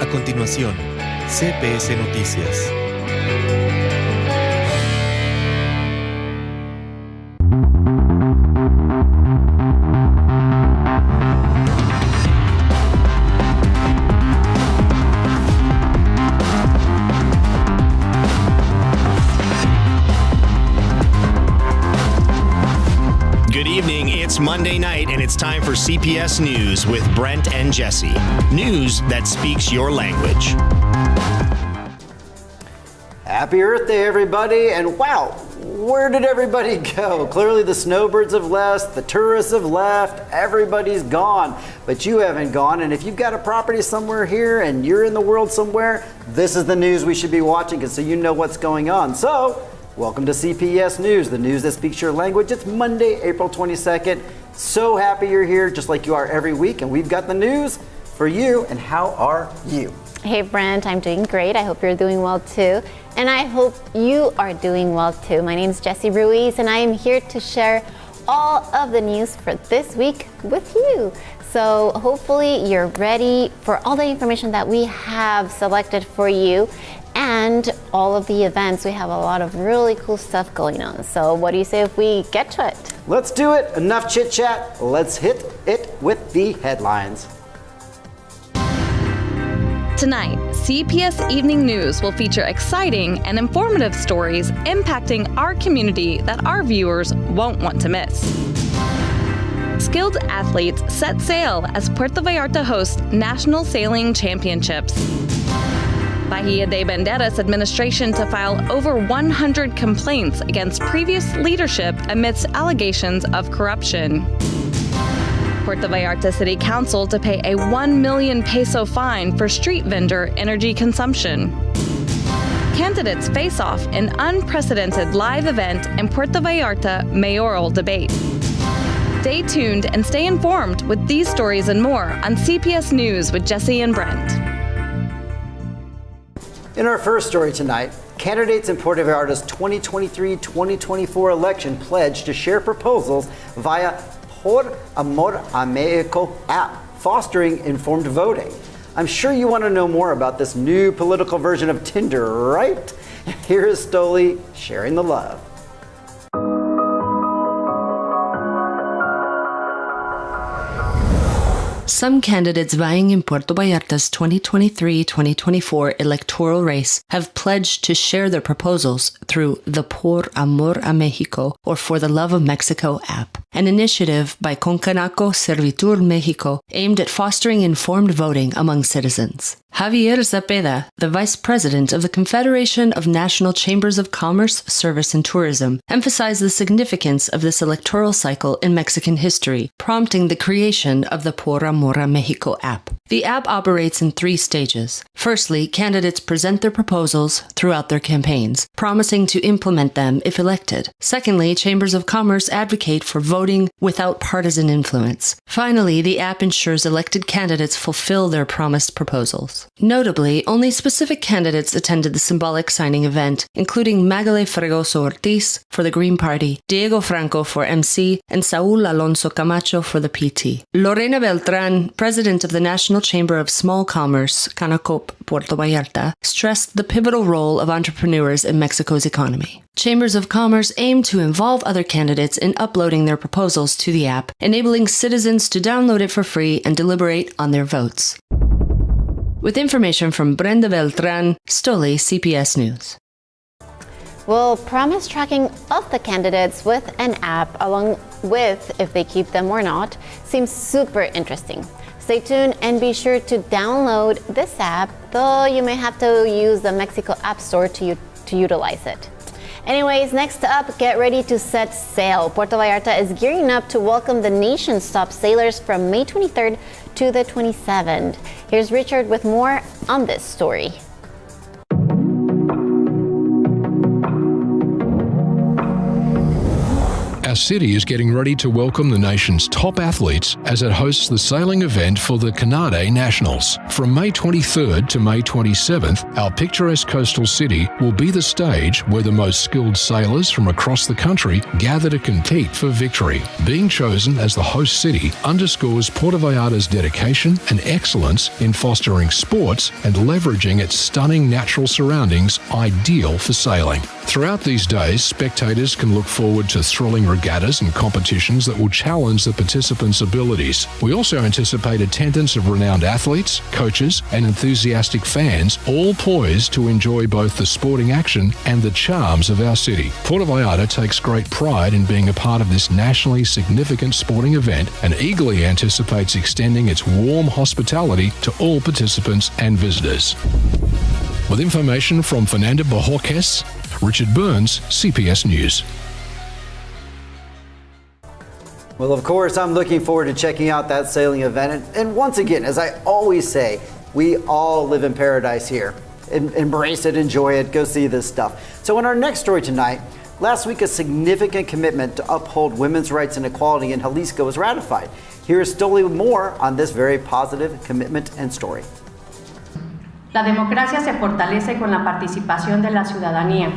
A continuación, CPS Noticias. It's Monday night, and it's time for CPS News with Brent and Jessy. News that speaks your language. Happy Earth Day, everybody. And wow, where did everybody go? Clearly the snowbirds have left, the tourists have left, everybody's gone. But you haven't gone, and if you've got a property somewhere here and you're in the world somewhere, this is the news we should be watching so you know what's going on. So, welcome to CPS News, the news that speaks your language. It's Monday, April 22nd. So happy you're here, just like you are every week, and we've got the news for you. And how are you? Hey Brent, I'm doing great. I hope you're doing well too. And I hope you are doing well too. My name is Jessy Ruiz, and I am here to share all of the news for this week with you. So hopefully you're ready for all the information that we have selected for you and all of the events. We have a lot of really cool stuff going on. So what do you say if we get to it? Let's do it. Enough chit chat. Let's hit it with the headlines. Tonight, CPS Evening News will feature exciting and informative stories impacting our community that our viewers won't want to miss. Skilled athletes set sail as Puerto Vallarta hosts National Sailing Championships. Bahía de Banderas administration to file over 100 complaints against previous leadership amidst allegations of corruption. Puerto Vallarta City Council to pay a 1 million peso fine for street vendor energy consumption. Candidates face off in unprecedented live event in Puerto Vallarta mayoral debate. Stay tuned and stay informed with these stories and more on CPS News with Jessy and Brent. In our first story tonight, candidates in Puerto Vallarta's 2023-2024 election pledged to share proposals via Por Amor a Mexico app, fostering informed voting. I'm sure you want to know more about this new political version of Tinder, right? Here is Stoli sharing the love. Some candidates vying in Puerto Vallarta's 2023-2024 electoral race have pledged to share their proposals through the Por Amor a Mexico, or For the Love of Mexico app, an initiative by Concanaco Servitur Mexico aimed at fostering informed voting among citizens. Javier Zepeda, the vice president of the Confederation of National Chambers of Commerce, Service, and Tourism, emphasized the significance of this electoral cycle in Mexican history, prompting the creation of the Por Amor a Mexico app. The app operates in 3 stages. Firstly, candidates present their proposals throughout their campaigns, promising to implement them if elected. Secondly, chambers of commerce advocate for voting without partisan influence. Finally, the app ensures elected candidates fulfill their promised proposals. Notably, only specific candidates attended the symbolic signing event, including Magali Fregoso Ortiz for the Green Party, Diego Franco for MC, and Saúl Alonso Camacho for the PT. Lorena Beltrán, president of the National Chamber of Small Commerce, Canacop, Puerto Vallarta, stressed the pivotal role of entrepreneurs in Mexico's economy. Chambers of Commerce aim to involve other candidates in uploading their proposals to the app, enabling citizens to download it for free and deliberate on their votes. With information from Brenda Beltrán, Stoli, CPS News. We'll promise tracking of the candidates with an app, along with if they keep them or not, seems super interesting. Stay tuned and be sure to download this app, though you may have to use the Mexico App Store to utilize it. Anyways, next up, get ready to set sail. Puerto Vallarta is gearing up to welcome the nation's top sailors from May 23rd to the 27th. Here's Richard with more on this story. Our city is getting ready to welcome the nation's top athletes as it hosts the sailing event for the Canade Nationals. From May 23rd to May 27th, our picturesque coastal city will be the stage where the most skilled sailors from across the country gather to compete for victory. Being chosen as the host city underscores Puerto Vallarta's dedication and excellence in fostering sports and leveraging its stunning natural surroundings ideal for sailing. Throughout these days, spectators can look forward to thrilling regattas and competitions that will challenge the participants' abilities. We also anticipate attendance of renowned athletes, coaches, and enthusiastic fans, all poised to enjoy both the sporting action and the charms of our city. Puerto Vallarta takes great pride in being a part of this nationally significant sporting event and eagerly anticipates extending its warm hospitality to all participants and visitors. With information from Fernanda Bojorquez, Richard Burns, CPS News. Well, of course, I'm looking forward to checking out that sailing event. And once again, as I always say, we all live in paradise here. Embrace it, enjoy it, go see this stuff. So in our next story tonight, last week a significant commitment to uphold women's rights and equality in Jalisco was ratified. Here is still more on this very positive commitment and story. La democracia se fortalece con la participación de la ciudadanía.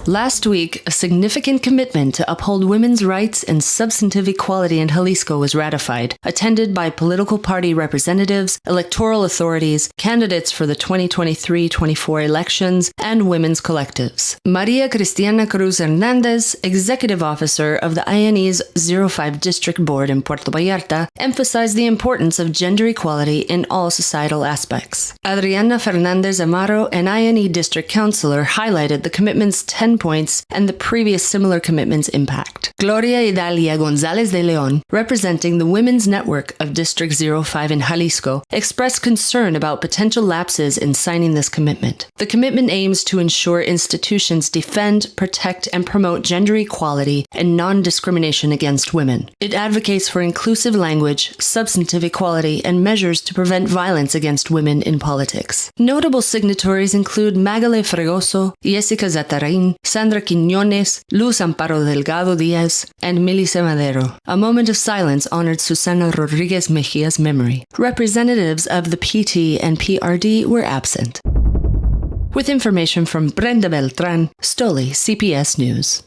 Last week, a significant commitment to uphold women's rights and substantive equality in Jalisco was ratified, attended by political party representatives, electoral authorities, candidates for the 2023-24 elections, and women's collectives. Maria Cristiana Cruz Hernandez, executive officer of the INE's 05 District Board in Puerto Vallarta, emphasized the importance of gender equality in all societal aspects. Adriana Fernandez Amaro, an INE district councilor, highlighted the commitment's 10 points and the previous similar commitment's impact. Gloria Idalia González de León, representing the Women's Network of District 05 in Jalisco, expressed concern about potential lapses in signing this commitment. The commitment aims to ensure institutions defend, protect, and promote gender equality and non-discrimination against women. It advocates for inclusive language, substantive equality, and measures to prevent violence against women in politics. Notable signatories include Magale Fregoso, Jessica Zatarain, Sandra Quiñones, Luz Amparo Delgado Diaz, and Milice Madero. A moment of silence honored Susana Rodriguez Mejia's memory. Representatives of the PT and PRD were absent. With information from Brenda Beltran, Stoli, CPS News.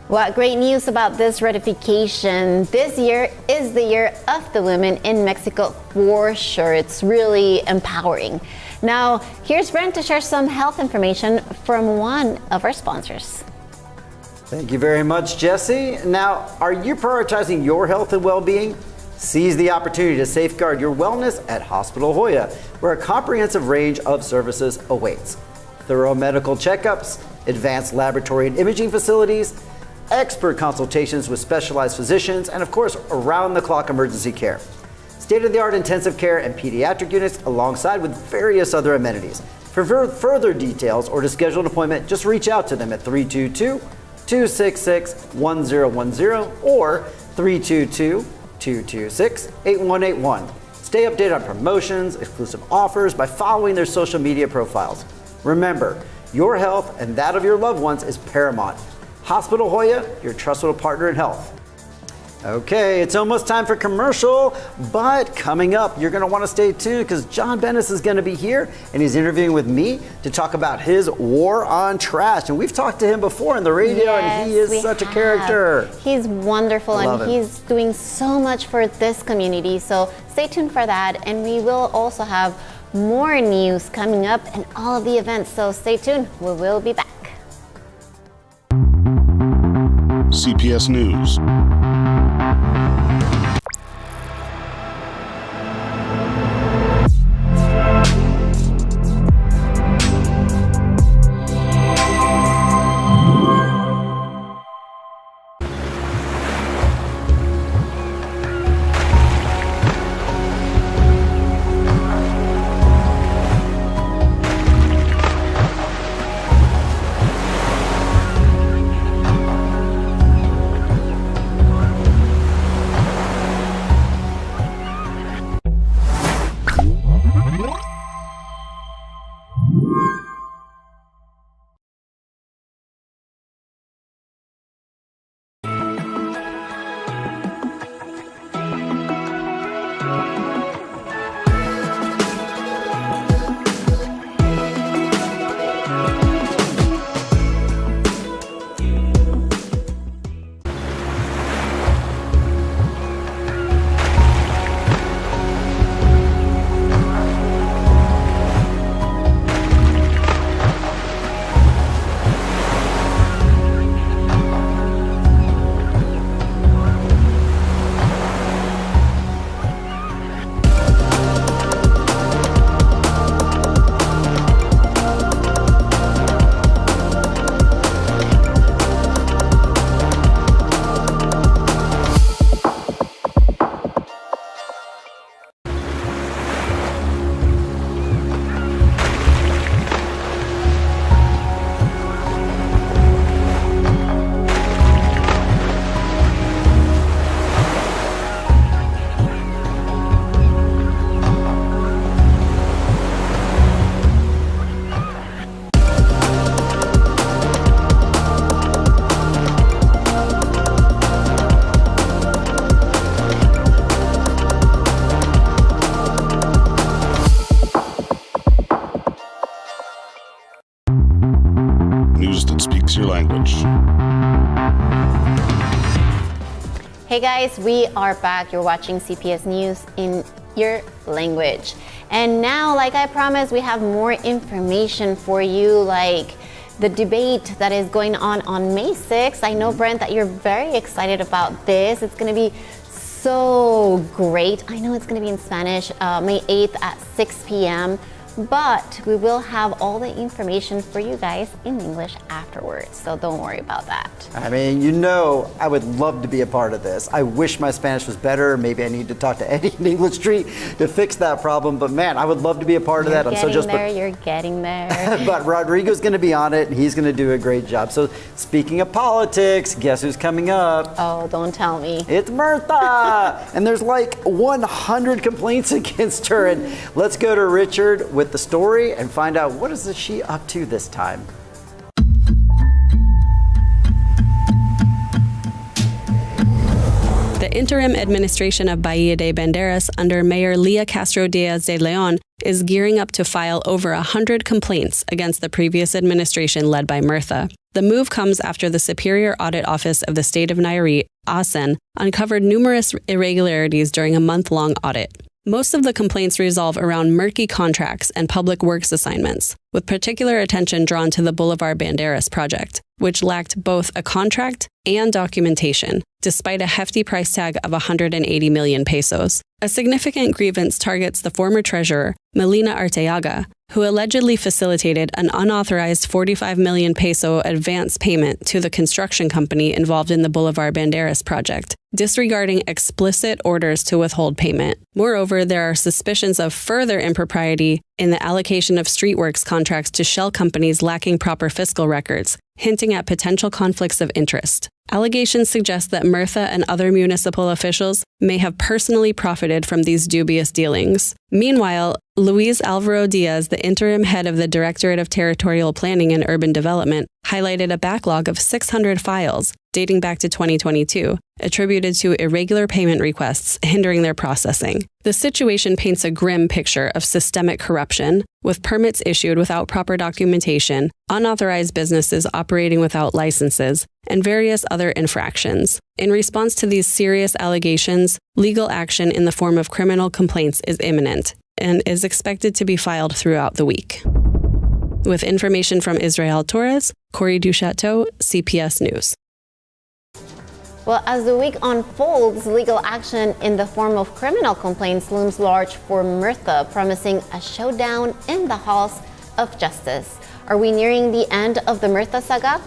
What great news about this ratification. This year is the year of the women in Mexico for sure. It's really empowering. Now, here's Brent to share some health information from one of our sponsors. Thank you very much, Jesse. Now, are you prioritizing your health and well-being? Seize the opportunity to safeguard your wellness at Hospital Hoya, where a comprehensive range of services awaits. Thorough medical checkups, advanced laboratory and imaging facilities, expert consultations with specialized physicians, and of course, around-the-clock emergency care. State-of-the-art intensive care and pediatric units alongside with various other amenities. For further details or to schedule an appointment, just reach out to them at 322-266-1010 or 322-226-8181. Stay updated on promotions, exclusive offers by following their social media profiles. Remember, your health and that of your loved ones is paramount. Hospital Hoya, your trusted partner in health. Okay, it's almost time for commercial, but coming up, you're going to want to stay tuned because John Bennis is going to be here and he's interviewing with me to talk about his war on trash. And we've talked to him before on the radio, and he is such a character. He's wonderful and he's doing so much for this community. So stay tuned for that. And we will also have more news coming up and all of the events. So stay tuned. We will be back. CPS News. Hey guys, we are back. You're watching CPS News in your language. And now, like I promised, we have more information for you, like the debate that is going on May 6th. I know, Brent, that you're very excited about this. It's going to be so great. I know it's going to be in Spanish, May 8th at 6 p.m. But we will have all the information for you guys in English afterwards, so don't worry about that. I mean, you know, I would love to be a part of this. I wish my Spanish was better. Maybe I need to talk to Eddie in English Street to fix that problem. But man, I would love to be a part of that. You're getting there. But Rodrigo's going to be on it, and he's going to do a great job. So speaking of politics, guess who's coming up? Oh, don't tell me. It's Mirtha! And there's like 100 complaints against her. And let's go to Richard with the story and find out what is she up to this time. The interim administration of Bahía de Banderas under Mayor Lía Castro Díaz de León is gearing up to file over 100 complaints against the previous administration led by Mirtha. The move comes after the Superior Audit Office of the State of Nayarit, ASEN, uncovered numerous irregularities during a month-long audit. Most of the complaints revolve around murky contracts and public works assignments, with particular attention drawn to the Boulevard Banderas project, which lacked both a contract and documentation, despite a hefty price tag of 180 million pesos. A significant grievance targets the former treasurer, Melina Arteaga, who allegedly facilitated an unauthorized 45 million peso advance payment to the construction company involved in the Boulevard Banderas project, disregarding explicit orders to withhold payment. Moreover, there are suspicions of further impropriety in the allocation of streetworks contracts to shell companies lacking proper fiscal records, hinting at potential conflicts of interest. Allegations suggest that Mirtha and other municipal officials may have personally profited from these dubious dealings. Meanwhile, Luis Alvaro Diaz, the interim head of the Directorate of Territorial Planning and Urban Development, highlighted a backlog of 600 files dating back to 2022, attributed to irregular payment requests hindering their processing. The situation paints a grim picture of systemic corruption, with permits issued without proper documentation, unauthorized businesses operating without licenses, and various other infractions. In response to these serious allegations, legal action in the form of criminal complaints is imminent and is expected to be filed throughout the week. With information from Israel Torres, Corey Duchateau, CPS News. Well, as the week unfolds, legal action in the form of criminal complaints looms large for Mirtha, promising a showdown in the halls of justice. Are we nearing the end of the Mirtha saga?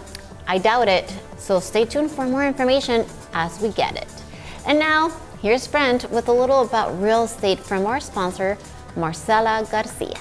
I doubt it, so stay tuned for more information as we get it. And now, here's Brent with a little about real estate from our sponsor, Marcela Garcia.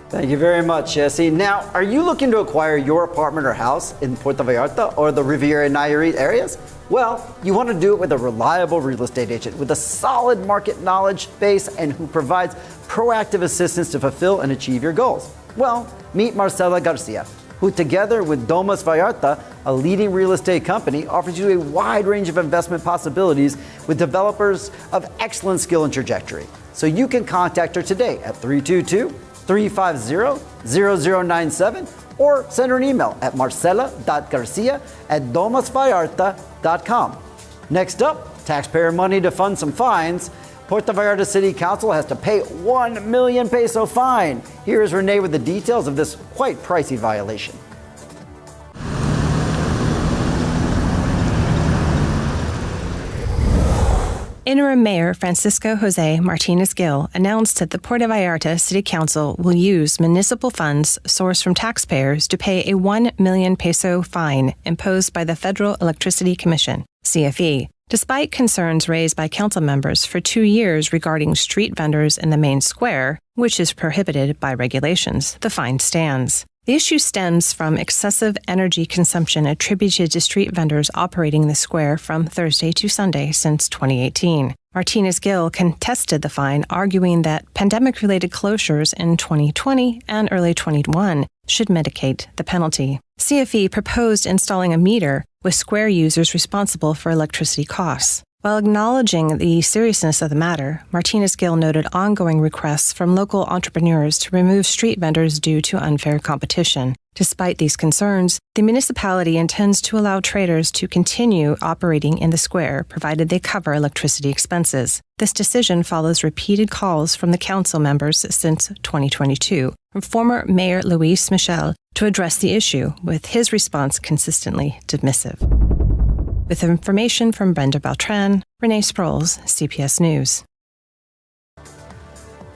Thank you very much, Jessy. Now, are you looking to acquire your apartment or house in Puerto Vallarta or the Riviera Nayarit areas? Well, you want to do it with a reliable real estate agent with a solid market knowledge base and who provides proactive assistance to fulfill and achieve your goals. Well, meet Marcela Garcia, who together with Domus Vallarta, a leading real estate company, offers you a wide range of investment possibilities with developers of excellent skill and trajectory. So you can contact her today at 322-350-0097 or send her an email at marcela.garcia@domusvallarta.com. Next up, taxpayer money to fund some fines. Puerto Vallarta City Council has to pay 1 million peso fine. Here is Renee with the details of this quite pricey violation. Interim Mayor Francisco Jose Martinez Gil announced that the Puerto Vallarta City Council will use municipal funds sourced from taxpayers to pay a 1 million peso fine imposed by the Federal Electricity Commission, CFE. Despite concerns raised by council members for 2 years regarding street vendors in the main square, which is prohibited by regulations, the fine stands. The issue stems from excessive energy consumption attributed to street vendors operating the square from Thursday to Sunday since 2018. Martinez Gil contested the fine, arguing that pandemic-related closures in 2020 and early 2021 should mitigate the penalty. CFE proposed installing a meter with square users responsible for electricity costs. While acknowledging the seriousness of the matter, Martinez-Gill noted ongoing requests from local entrepreneurs to remove street vendors due to unfair competition. Despite these concerns, the municipality intends to allow traders to continue operating in the square, provided they cover electricity expenses. This decision follows repeated calls from the council members since 2022 from former Mayor Luis Michel to address the issue, with his response consistently dismissive. With information from Brenda Beltran, Renee Sproles, CPS News.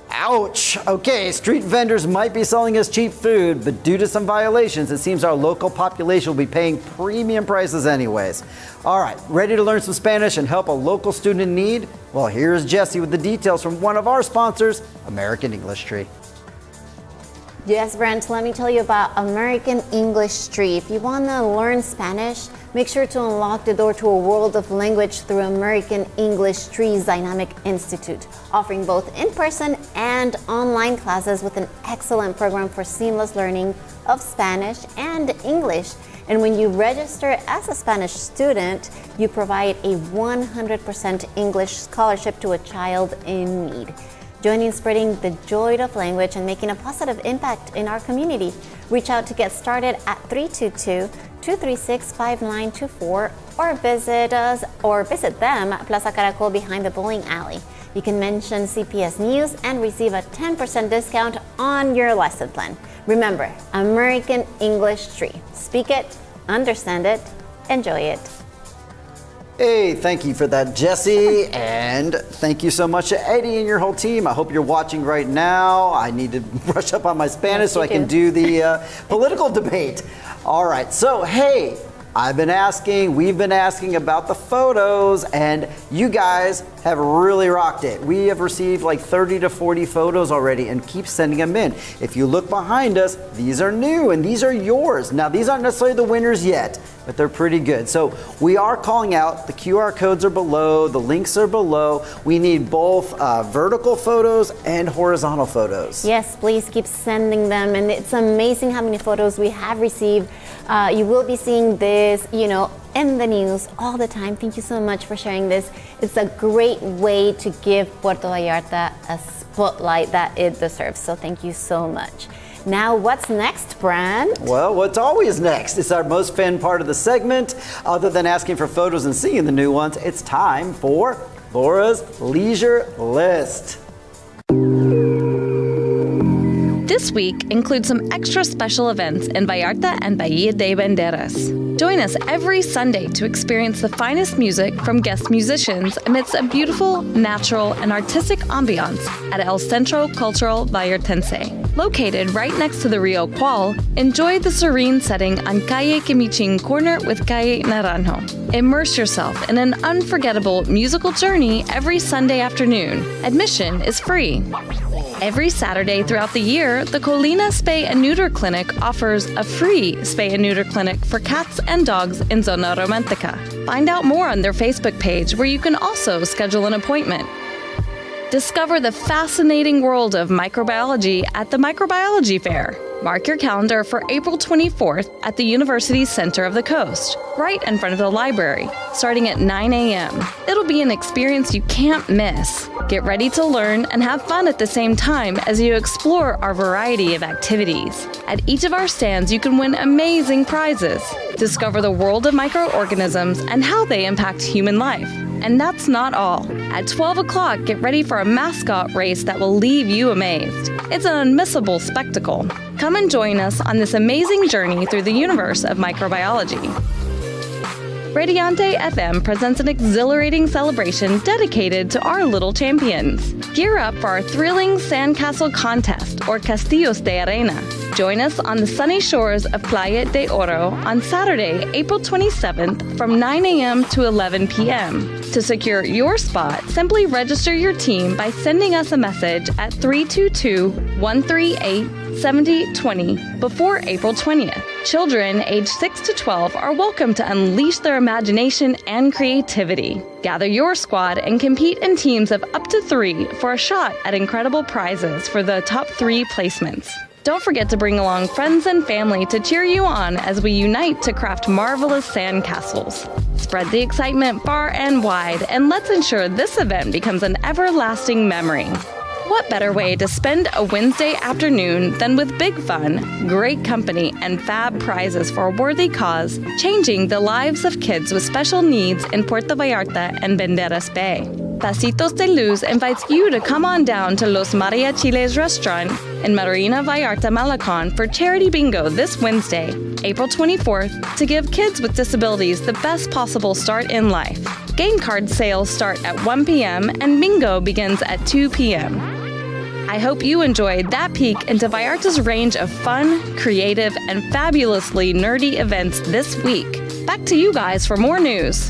Ouch! Okay, street vendors might be selling us cheap food, but due to some violations, it seems our local population will be paying premium prices anyways. All right, ready to learn some Spanish and help a local student in need? Well, here's Jessy with the details from one of our sponsors, American English Tree. Yes, Brent, let me tell you about American English Tree. If you want to learn Spanish, make sure to unlock the door to a world of language through American English Tree's Dynamic Institute, offering both in-person and online classes with an excellent program for seamless learning of Spanish and English. And when you register as a Spanish student, you provide a 100% English scholarship to a child in need. Join in spreading the joy of language and making a positive impact in our community. Reach out to get started at 322-236-5924 or visit them at Plaza Caracol behind the bowling alley. You can mention CPS News and receive a 10% discount on your lesson plan. Remember, American English Tree. Speak it, understand it, enjoy it. Hey, thank you for that, Jessy, and thank you so much to Eddie and your whole team. I hope you're watching right now. I need to brush up on my Spanish so I can do the political debate. All right, so hey, we've been asking about the photos, and you guys have really rocked it. We have received like 30 to 40 photos already and keep sending them in. If you look behind us, these are new and these are yours. Now, these aren't necessarily the winners yet, but they're pretty good. So we are calling out, the QR codes are below, the links are below. We need both vertical photos and horizontal photos. Yes, please keep sending them. And it's amazing how many photos we have received. You will be seeing this, in the news all the time. Thank you so much for sharing this. It's a great way to give Puerto Vallarta a spotlight that it deserves. So thank you so much. Now, what's next, Brent? Well, what's always next? It's our most fun part of the segment. Other than asking for photos and seeing the new ones, it's time for Laura's Leisure List. This week includes some extra special events in Vallarta and Bahía de Banderas. Join us every Sunday to experience the finest music from guest musicians amidst a beautiful, natural, and artistic ambiance at El Centro Cultural Vallartense. Located right next to the Rio Cual, enjoy the serene setting on Calle Quimichín corner with Calle Naranjo. Immerse yourself in an unforgettable musical journey every Sunday afternoon. Admission is free. Every Saturday throughout the year, the Colina Spay and Neuter Clinic offers a free spay and neuter clinic for cats and dogs in Zona Romantica. Find out more on their Facebook page, where you can also schedule an appointment. Discover the fascinating world of microbiology at the Microbiology Fair. Mark your calendar for April 24th at the University Center of the Coast, right in front of the library, starting at 9 a.m. It'll be an experience you can't miss. Get ready to learn and have fun at the same time as you explore our variety of activities. At each of our stands, you can win amazing prizes. Discover the world of microorganisms and how they impact human life. And that's not all. At 12 o'clock, get ready for a mascot race that will leave you amazed. It's an unmissable spectacle. Come and join us on this amazing journey through the universe of microbiology. Radiante FM presents an exhilarating celebration dedicated to our little champions. Gear up for our thrilling sandcastle contest, or Castillos de Arena. Join us on the sunny shores of Playa de Oro on Saturday, April 27th from 9 a.m. to 11 p.m. To secure your spot, simply register your team by sending us a message at 322-138-7020 before April 20th. Children aged 6 to 12 are welcome to unleash their imagination and creativity. Gather your squad and compete in teams of up to 3 for a shot at incredible prizes for the top 3 placements. Don't forget to bring along friends and family to cheer you on as we unite to craft marvelous sandcastles. Spread the excitement far and wide, and let's ensure this event becomes an everlasting memory. What better way to spend a Wednesday afternoon than with big fun, great company, and fab prizes for a worthy cause, changing the lives of kids with special needs in Puerto Vallarta and Banderas Bay. Pasitos de Luz invites you to come on down to Los Mariachiles restaurant in Marina Vallarta, Malecon for Charity Bingo this Wednesday, April 24th, to give kids with disabilities the best possible start in life. Game card sales start at 1 p.m. and bingo begins at 2 p.m. I hope you enjoyed that peek into Vallarta's range of fun, creative, and fabulously nerdy events this week. Back to you guys for more news.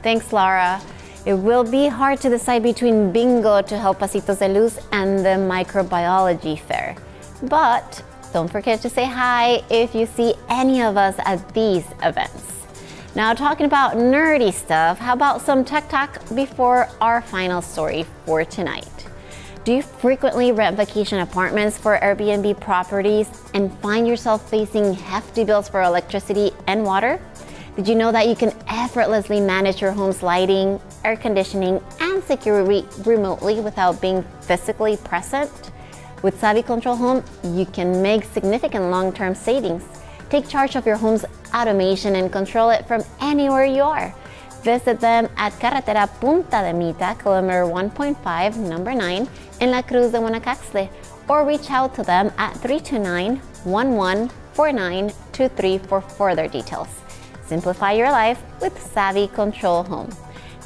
Thanks, Laura. It will be hard to decide between bingo to help Pasitos de Luz and the microbiology fair. But don't forget to say hi if you see any of us at these events. Now, talking about nerdy stuff, how about some tech talk before our final story for tonight? Do you frequently rent vacation apartments for Airbnb properties and find yourself facing hefty bills for electricity and water? Did you know that you can effortlessly manage your home's lighting, air conditioning, and security remotely without being physically present? With Savvy Control Home, you can make significant long-term savings. Take charge of your home's automation and control it from anywhere you are. Visit them at Carretera Punta de Mita, kilometer 1.5, number 9, in La Cruz de Guanacaxtle, or reach out to them at 329-114923 for further details. Simplify your life with Savvy Control Home.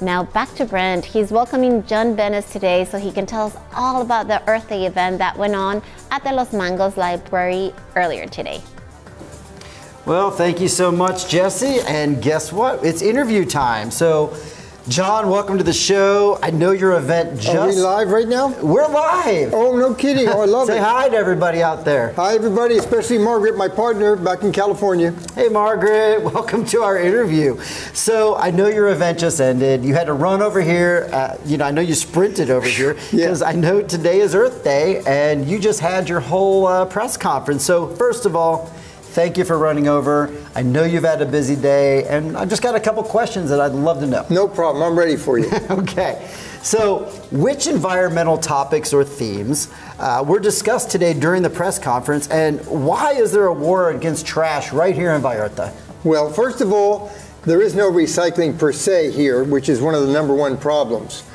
Now back to Brent. He's welcoming John Bennis today so he can tell us all about the Earth Day event that went on at the Los Mangos Library earlier today. Well, thank you so much, Jesse. And guess what? It's interview time. So, John, welcome to the show. I know your event just... Are we live right now? We're live. Oh, no kidding. Oh, I love it. Say hi to everybody out there. Hi, everybody, especially Margaret, my partner back in California. Hey, Margaret. Welcome to our interview. So, I know your event just ended. You had to run over here. I know you sprinted over here because I know today is Earth Day, and you just had your whole press conference. So, first of all, thank you for running over. I know you've had a busy day, and I've just got a couple questions that I'd love to know. No problem. I'm ready for you. Okay. So, which environmental topics or themes were discussed today during the press conference, and why is there a war against trash right here in Vallarta? Well, first of all, there is no recycling per se here, which is one of the number one problems.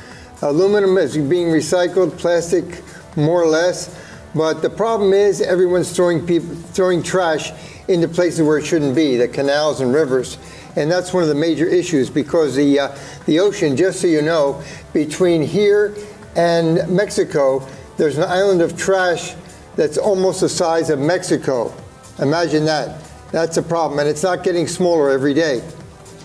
Aluminum is being recycled, plastic more or less. But the problem is everyone's throwing trash into places where it shouldn't be, the canals and rivers. And that's one of the major issues because the ocean, just so you know, between here and Mexico, there's an island of trash that's almost the size of Mexico. Imagine that. That's a problem. And it's not getting smaller every day.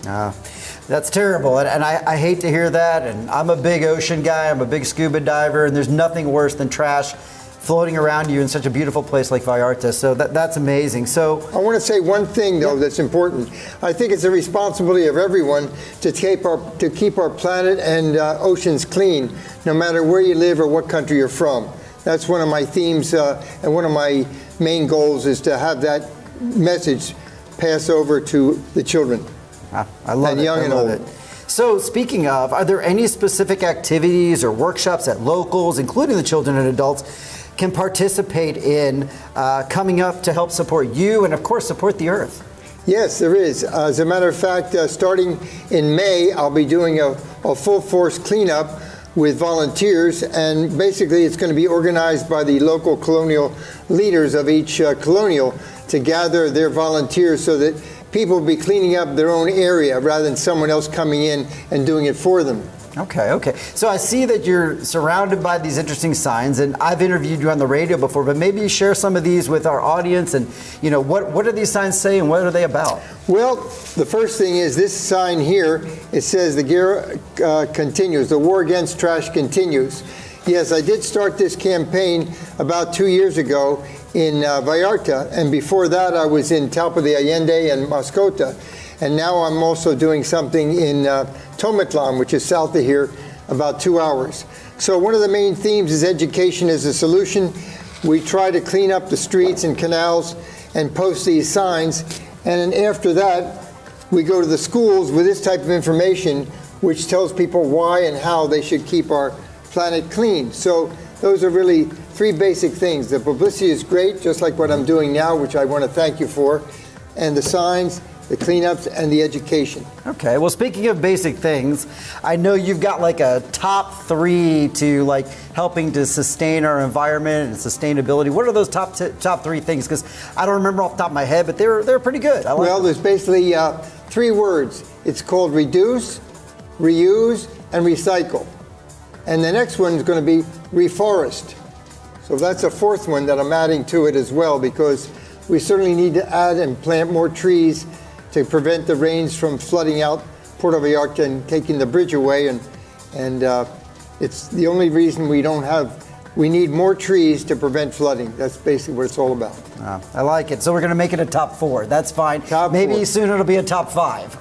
That's terrible. And I hate to hear that. And I'm a big ocean guy. I'm a big scuba diver. And there's nothing worse than trash floating around you in such a beautiful place like Vallarta. So that's amazing. So I want to say one thing though that's important. I think it's a responsibility of everyone to keep our planet and oceans clean, no matter where you live or what country you're from. That's one of my themes and one of my main goals is to have that message pass over to the children. I love it. Young and old. So speaking of, are there any specific activities or workshops that locals, including the children and adults, can participate in coming up to help support you and, of course, support the Earth? Yes, there is. As a matter of fact, starting in May, I'll be doing a full-force cleanup with volunteers, and basically it's going to be organized by the local colonial leaders of each colonial to gather their volunteers so that people will be cleaning up their own area rather than someone else coming in and doing it for them. Okay. So I see that you're surrounded by these interesting signs, and I've interviewed you on the radio before, but maybe you share some of these with our audience, and what do these signs say and what are they about? Well, the first thing is this sign here. It says the guerra continues, the war against trash continues. Yes, I did start this campaign about 2 years ago in Vallarta, and before that I was in Talpa de Allende and Mascota. And now I'm also doing something in Tomatlan, which is south of here, about 2 hours. So one of the main themes is education as a solution. We try to clean up the streets and canals and post these signs. And then after that, we go to the schools with this type of information, which tells people why and how they should keep our planet clean. So those are really three basic things. The publicity is great, just like what I'm doing now, which I want to thank you for, and the signs, the cleanups, and the education. Okay, well, speaking of basic things, I know you've got like a top 3 to like helping to sustain our environment and sustainability. What are those top 3 things? Because I don't remember off the top of my head, but they're pretty good. Well, there's basically 3 words. It's called reduce, reuse, and recycle. And the next one is going to be reforest. So that's a 4th one that I'm adding to it as well, because we certainly need to add and plant more trees to prevent the rains from flooding out Puerto Vallarta and taking the bridge away. And it's the only reason we need more trees to prevent flooding. That's basically what it's all about. I like it. So we're going to make it a top 4. That's fine. Maybe soon it'll be a top 5.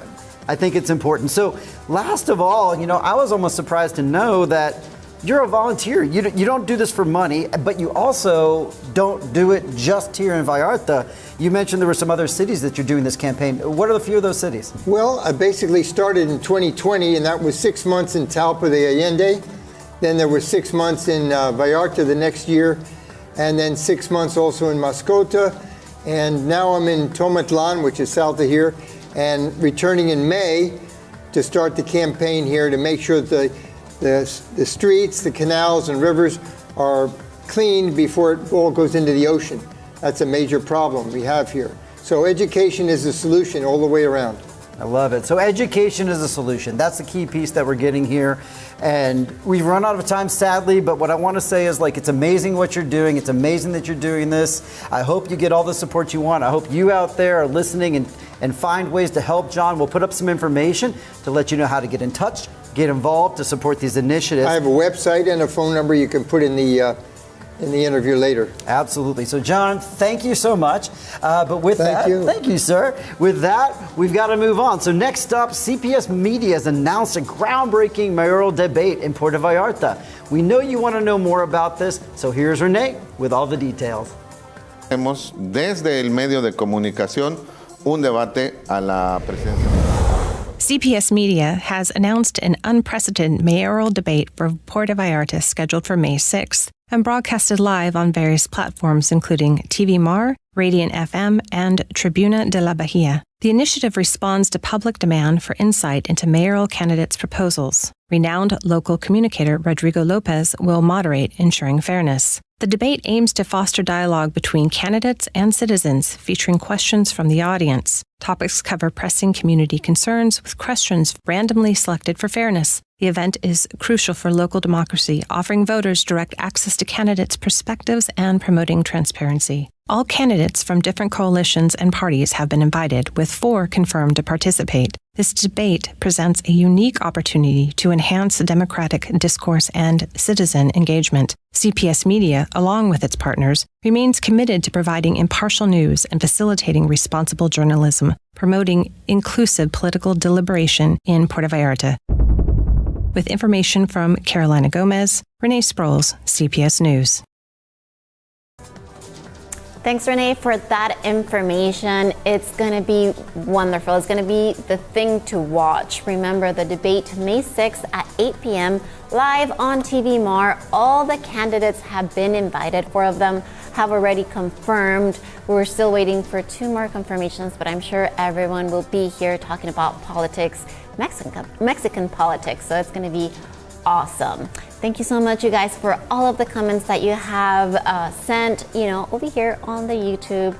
I think it's important. So last of all, I was almost surprised to know that you're a volunteer. You don't do this for money, but you also don't do it just here in Vallarta. You mentioned there were some other cities that you're doing this campaign. What are the few of those cities? Well, I basically started in 2020, and that was 6 months in Talpa de Allende. Then there were 6 months in Vallarta the next year, and then 6 months also in Mascota. And now I'm in Tomatlan, which is south of here, and returning in May to start the campaign here to make sure that the streets, the canals, and rivers are cleaned before it all goes into the ocean. That's a major problem we have here. So education is the solution all the way around. I love it. So education is a solution. That's the key piece that we're getting here. And we've run out of time, sadly, but what I want to say is, it's amazing what you're doing. It's amazing that you're doing this. I hope you get all the support you want. I hope you out there are listening and find ways to help John. We'll put up some information to let you know how to get in touch, get involved, to support these initiatives. I have a website and a phone number you can put in the interview later. Absolutely. So, John, thank you so much. But with thank you, sir. With that, we've got to move on. So next up, CPS Media has announced a groundbreaking mayoral debate in Puerto Vallarta. We know you want to know more about this, so here's Renee with all the details. Tenemos desde el medio de comunicación un debate a la presidencia. CPS Media has announced an unprecedented mayoral debate for Puerto Vallarta scheduled for May 6th and broadcasted live on various platforms including TVMar, Radiant FM, and Tribuna de la Bahía. The initiative responds to public demand for insight into mayoral candidates' proposals. Renowned local communicator Rodrigo Lopez will moderate, ensuring fairness. The debate aims to foster dialogue between candidates and citizens, featuring questions from the audience. Topics cover pressing community concerns, with questions randomly selected for fairness. The event is crucial for local democracy, offering voters direct access to candidates' perspectives and promoting transparency. All candidates from different coalitions and parties have been invited, with 4 confirmed to participate. This debate presents a unique opportunity to enhance democratic discourse and citizen engagement. CPS Media, along with its partners, remains committed to providing impartial news and facilitating responsible journalism, promoting inclusive political deliberation in Puerto Vallarta. With information from Carolina Gomez, Renee Sproles, CPS News. Thanks, Renee, for that information. It's going to be wonderful. It's going to be the thing to watch. Remember, the debate May 6th at 8 p.m. live on TVMar. All the candidates have been invited. 4 of them have already confirmed. We're still waiting for 2 more confirmations, but I'm sure everyone will be here talking about politics, Mexican politics. So it's going to be awesome. Thank you so much, you guys, for all of the comments that you have sent, over here on the YouTube.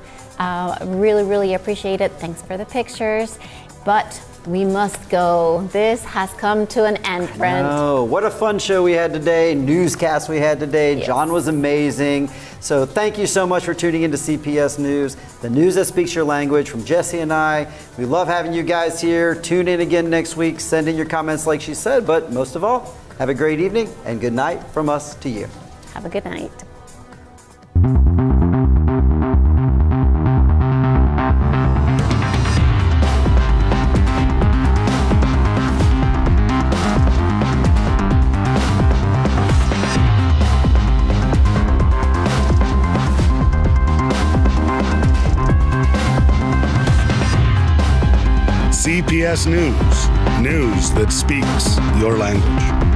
Really appreciate it. Thanks for the pictures. But we must go. This has come to an end, friend. Oh, what a fun show we had today. Newscast we had today. Yes. John was amazing. So thank you so much for tuning into CPS News, the news that speaks your language, from Jessy and I. We love having you guys here. Tune in again next week. Send in your comments like she said, but most of all, have a great evening and good night from us to you. Have a good night. CPS News. News that speaks your language.